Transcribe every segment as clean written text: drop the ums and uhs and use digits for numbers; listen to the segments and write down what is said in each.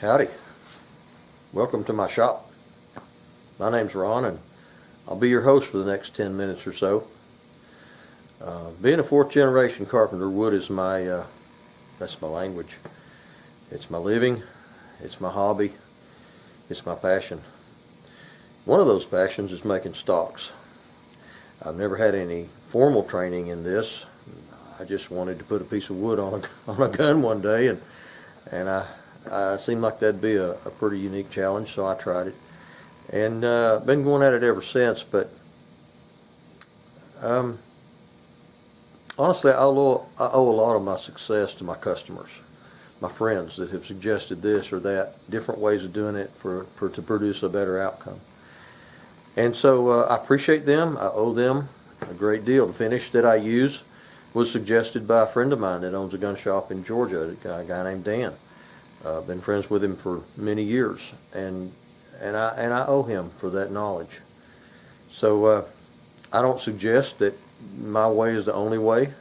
Howdy. Welcome to my shop. My name's Ron and I'll be your host for the next 10 minutes or so. Being a fourth generation carpenter, wood is that's my language. It's my living, it's my hobby, it's my passion. One of those passions is making stocks. I've never had any formal training in this. I just wanted to put a piece of wood on a gun one day, and I seemed like that'd be a pretty unique challenge, so I tried it. And been going at it ever since, but honestly, I owe a lot of my success to my customers, my friends that have suggested this or that, different ways of doing it to produce a better outcome. And so I appreciate them. I owe them a great deal. The finish that I use was suggested by a friend of mine that owns a gun shop in Georgia, a guy named Dan. I've been friends with him for many years, and I owe him for that knowledge. So I don't suggest that my way is the only way.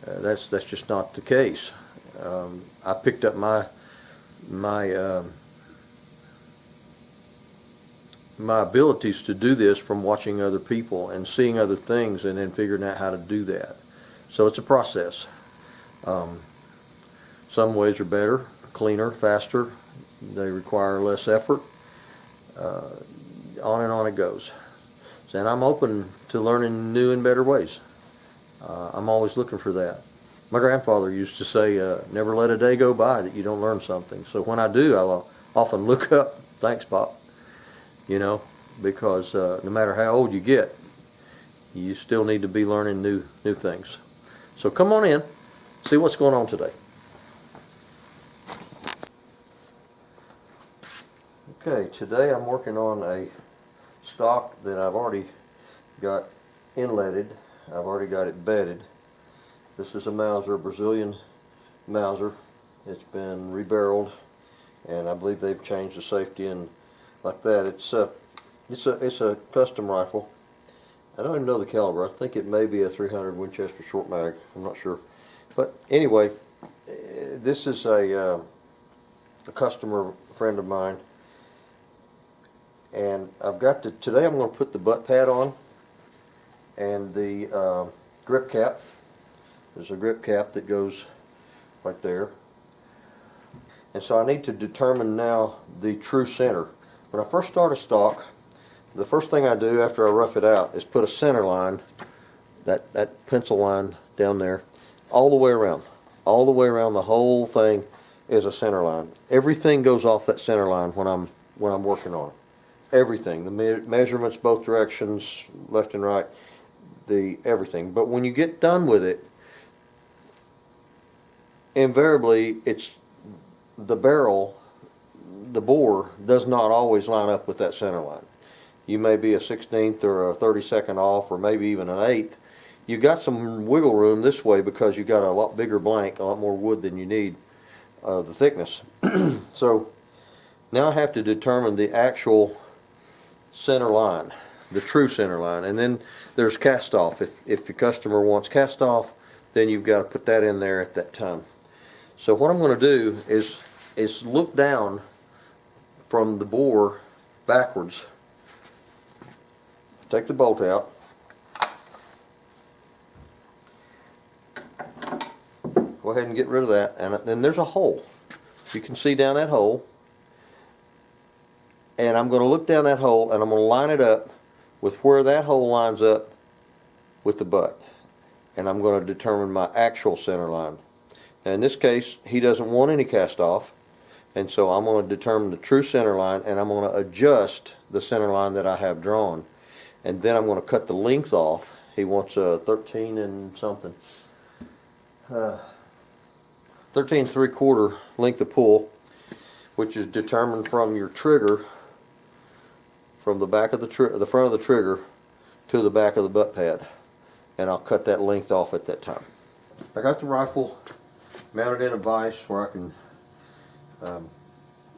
That's just not the case. I picked up my abilities to do this from watching other people and seeing other things and then figuring out how to do that. So it's a process. Some ways are better, cleaner, faster. They require less effort. On and on it goes. And I'm open to learning new and better ways. I'm always looking for that. My grandfather used to say, never let a day go by that you don't learn something. So when I do, I'll often look up, thanks, Pop, because no matter how old you get, you still need to be learning new things. So come on in, see what's going on today. Okay, today I'm working on a stock that I've already got inletted. I've already got it bedded. This is a Mauser, Brazilian Mauser. It's been rebarreled, and I believe they've changed the safety and like that. It's a custom rifle. I don't even know the caliber. I think it may be a 300 Winchester short mag. I'm not sure. But anyway, this is a customer friend of mine. And I've got today I'm going to put the butt pad on and the grip cap. There's a grip cap that goes right there. And so I need to determine now the true center. When I first start a stock, the first thing I do after I rough it out is put a center line, that pencil line down there, all the way around. All the way around the whole thing is a center line. Everything goes off that center line when I'm working on it. Everything, the measurements both directions, left and right, everything. But when you get done with it, invariably it's the barrel, the bore does not always line up with that center line. You may be a 16th or a 32nd off, or maybe even an 1/8. You've got some wiggle room this way because you've got a lot bigger blank, a lot more wood than you need, the thickness. So now I have to determine the actual center line, the true center line. And then there's cast off. If your customer wants cast off, then you've got to put that in there at that time. So what I'm going to do is look down from the bore backwards. Take the bolt out. Go ahead and get rid of that, and then there's a hole. You can see down that hole. And I'm going to look down that hole and I'm going to line it up with where that hole lines up with the butt. And I'm going to determine my actual center line. Now in this case, he doesn't want any cast off. And so I'm going to determine the true center line, and I'm going to adjust the center line that I have drawn. And then I'm going to cut the length off. He wants a 13 and something. 13 3/4 length of pull, which is determined from your trigger, from the back of the front of the trigger to the back of the butt pad, and I'll cut that length off at that time. I got the rifle mounted in a vise where I can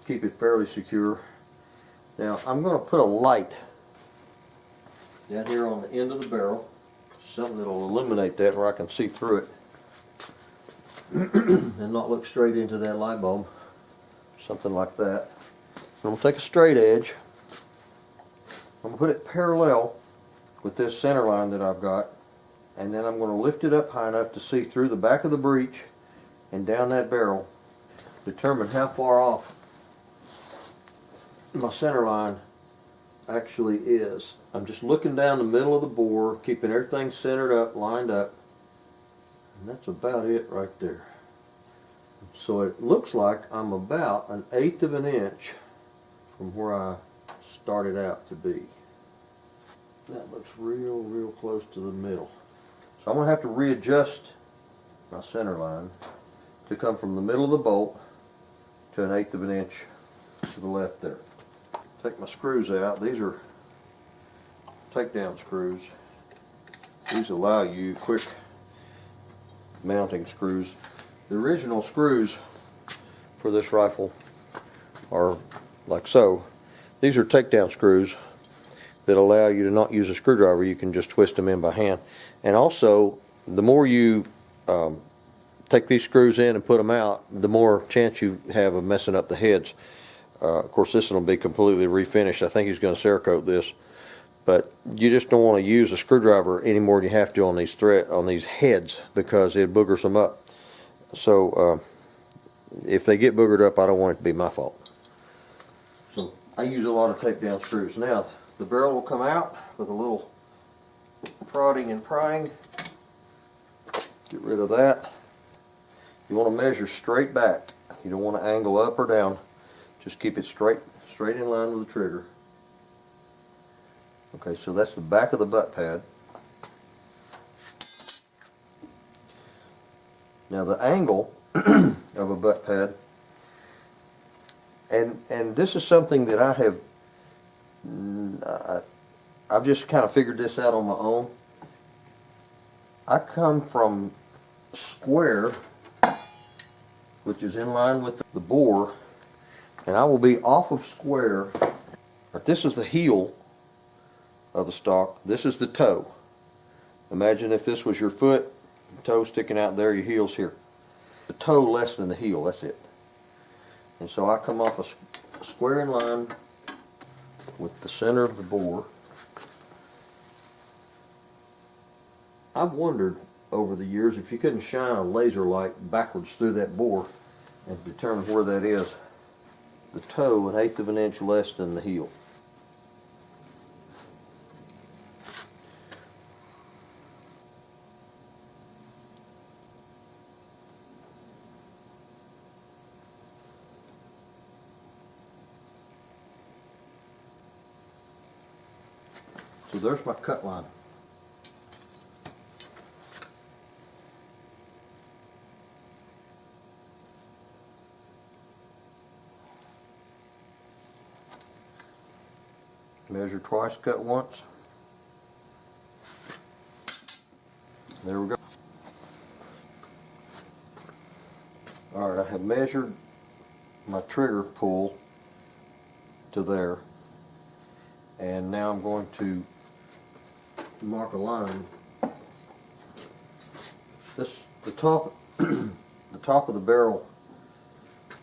keep it fairly secure. Now I'm going to put a light down here on the end of the barrel, something that will illuminate that where I can see through it and not look straight into that light bulb. something like that. I'm going to take a straight edge. I'm going to put it parallel with this center line that I've got, and then I'm going to lift it up high enough to see through the back of the breech and down that barrel, determine how far off my center line actually is. I'm just looking down the middle of the bore, keeping everything centered up, lined up, and that's about it right there. So it looks like I'm about 1/8 of an inch from where I started out to be. That looks real close to the middle. So I'm going to have to readjust my center line to come from the middle of the bolt to 1/8 of an inch to the left there. Take my screws out. These are takedown screws. These allow you quick mounting screws. The original screws for this rifle are like so. These are takedown screws that allow you to not use a screwdriver. You can just twist them in by hand. And also, the more you take these screws in and put them out, the more chance you have of messing up the heads. Of course, this one will be completely refinished. I think he's going to Cerakote this, but you just don't want to use a screwdriver any more than you have to on these heads, because it boogers them up. So if they get boogered up, I don't want it to be my fault. So I use a lot of takedown screws. Now the barrel will come out with a little prodding and prying. Get rid of that. You want to measure straight back. You don't want to angle up or down. Just keep it straight in line with the trigger. Okay, so that's the back of the butt pad. Now the angle of a butt pad, and this is something that I've just kind of figured this out on my own. I come from square, which is in line with the bore, and I will be off of square. This is the heel of the stock. This is the toe. Imagine if this was your foot, toe sticking out there, your heel's here. The toe less than the heel, that's it. And so I come off a square in line with the center of the bore. I've wondered over the years if you couldn't shine a laser light backwards through that bore and determine where that is. The toe 1/8 of an inch less than the heel. So there's my cut line. Measure twice, cut once. There we go. Alright, I have measured my trigger pull to there, and now I'm going to mark a line. The top the top of the barrel,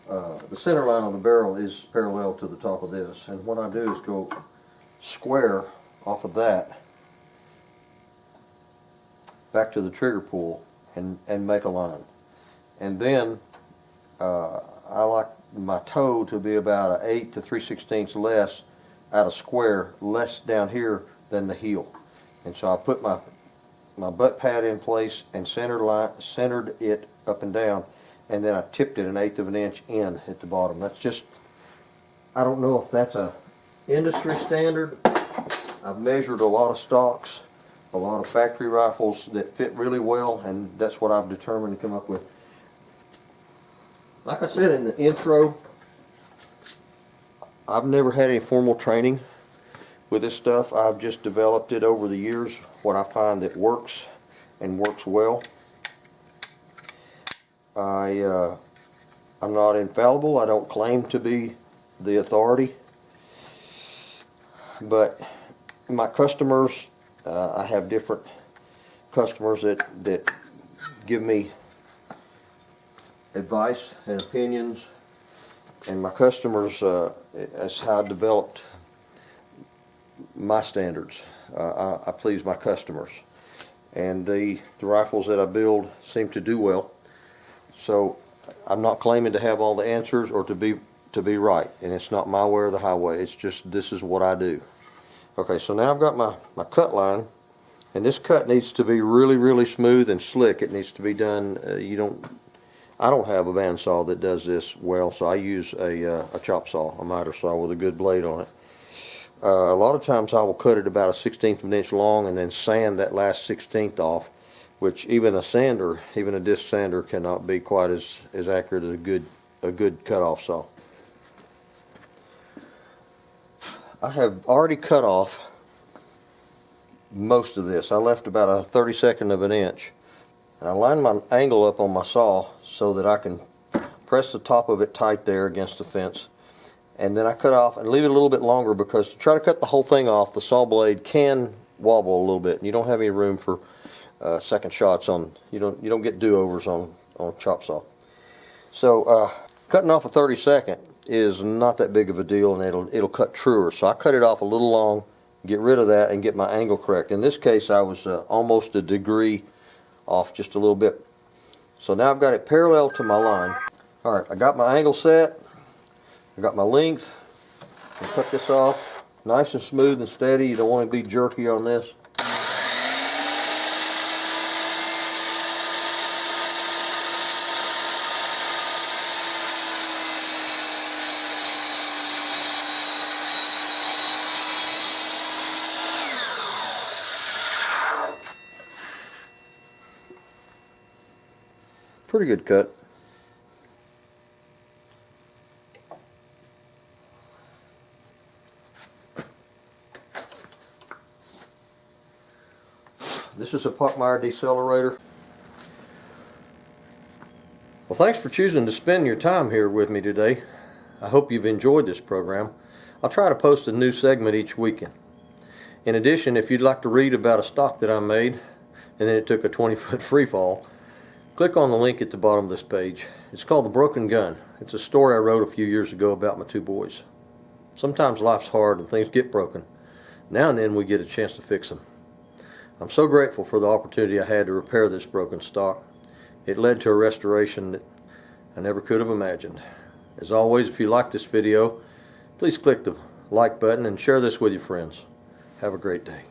the center line of the barrel is parallel to the top of this, and what I do is go square off of that back to the trigger pull and make a line. And then I like my toe to be about 1/8 to 3/16 less out of square, less down here than the heel. And so I put my butt pad in place and centered it up and down, and then I tipped it 1/8 of an inch in at the bottom. That's just, I don't know if that's a industry standard. I've measured a lot of stocks, a lot of factory rifles that fit really well, and that's what I've determined to come up with. Like I said in the intro, I've never had any formal training with this stuff. I've just developed it over the years, what I find that works and works well. I'm not infallible. I don't claim to be the authority, but my customers, I have different customers that give me advice and opinions and my customers, that's how I developed my standards. I please my customers, and the rifles that I build seem to do well. So I'm not claiming to have all the answers or to be right, and it's not my way or the highway. It's just, this is what I do. Okay, so now I've got my cut line, and this cut needs to be really, really smooth and slick. It needs to be done. I don't have a bandsaw that does this well, so I use a chop saw, a miter saw with a good blade on it. A lot of times I will cut it about a 1/16 of an inch long and then sand that last 1/16 off, which even a sander, even a disc sander, cannot be quite as accurate as a good cut-off saw. I have already cut off most of this. I left about a 32nd of an inch. And I line my angle up on my saw so that I can press the top of it tight there against the fence. And then I cut off and leave it a little bit longer, because to try to cut the whole thing off, the saw blade can wobble a little bit, and you don't have any room for second shots on. You don't get do-overs on a chop saw. So cutting off a 32nd is not that big of a deal, and it'll cut truer. So I cut it off a little long, get rid of that, and get my angle correct. In this case, I was almost a degree off, just a little bit. So now I've got it parallel to my line. All right, I got my angle set. I got my length. I cut this off nice and smooth and steady. You don't want to be jerky on this. Pretty good cut. This is a Puckmeyer decelerator. Well, thanks for choosing to spend your time here with me today. I hope you've enjoyed this program. I'll try to post a new segment each weekend. In addition, if you'd like to read about a stock that I made and then it took a 20-foot free fall, click on the link at the bottom of this page. It's called The Broken Gun. It's a story I wrote a few years ago about my two boys. Sometimes life's hard and things get broken. Now and then we get a chance to fix them. I'm so grateful for the opportunity I had to repair this broken stock. It led to a restoration that I never could have imagined. As always, if you like this video, please click the like button and share this with your friends. Have a great day.